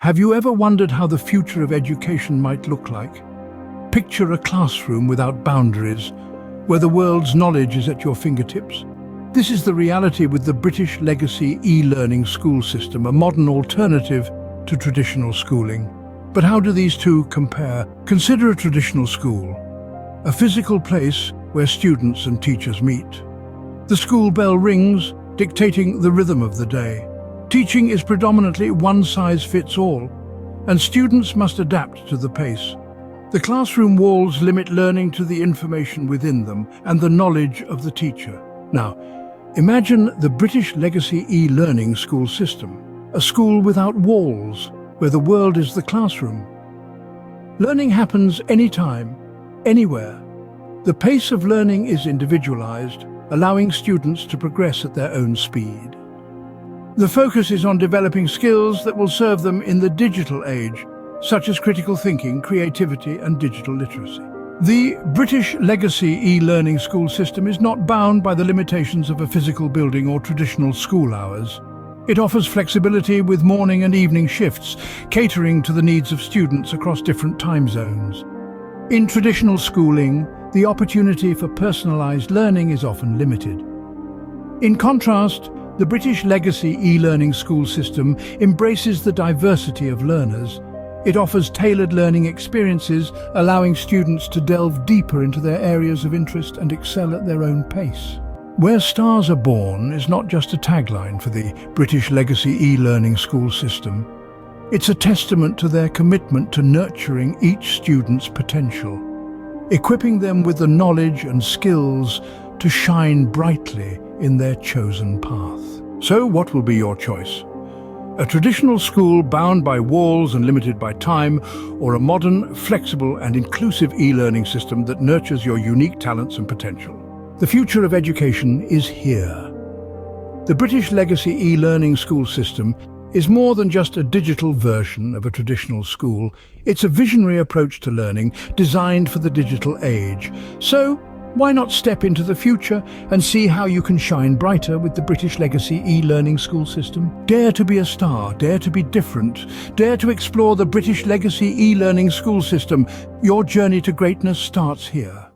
Have you ever wondered how the future of education might look like? Picture a classroom without boundaries, where the world's knowledge is at your fingertips. This is the reality with the British Legacy e-learning school system, a modern alternative to traditional schooling. But how do these two compare? Consider a traditional school, a physical place where students and teachers meet. The school bell rings, dictating the rhythm of the day. Teaching is predominantly one-size-fits-all, and students must adapt to the pace. The classroom walls limit learning to the information within them and the knowledge of the teacher. Now, imagine the British Legacy e-learning school system, a school without walls, where the world is the classroom. Learning happens anytime, anywhere. The pace of learning is individualized, allowing students to progress at their own speed. The focus is on developing skills that will serve them in the digital age, such as critical thinking, creativity, and digital literacy. The British Legacy e-learning school system is not bound by the limitations of a physical building or traditional school hours. It offers flexibility with morning and evening shifts, catering to the needs of students across different time zones. In traditional schooling, the opportunity for personalized learning is often limited. In contrast, the British Legacy e-learning school system embraces the diversity of learners. It offers tailored learning experiences, allowing students to delve deeper into their areas of interest and excel at their own pace. "Where stars are born" is not just a tagline for the British Legacy e-learning school system. It's a testament to their commitment to nurturing each student's potential, equipping them with the knowledge and skills to shine brightly in their chosen path. So what will be your choice? A traditional school bound by walls and limited by time, or a modern, flexible and inclusive e-learning system that nurtures your unique talents and potential? The future of education is here. The British Legacy e-learning school system is more than just a digital version of a traditional school. It's a visionary approach to learning designed for the digital age. So, why not step into the future and see how you can shine brighter with the British Legacy e-learning school system? Dare to be a star, dare to be different, dare to explore the British Legacy e-learning school system. Your journey to greatness starts here.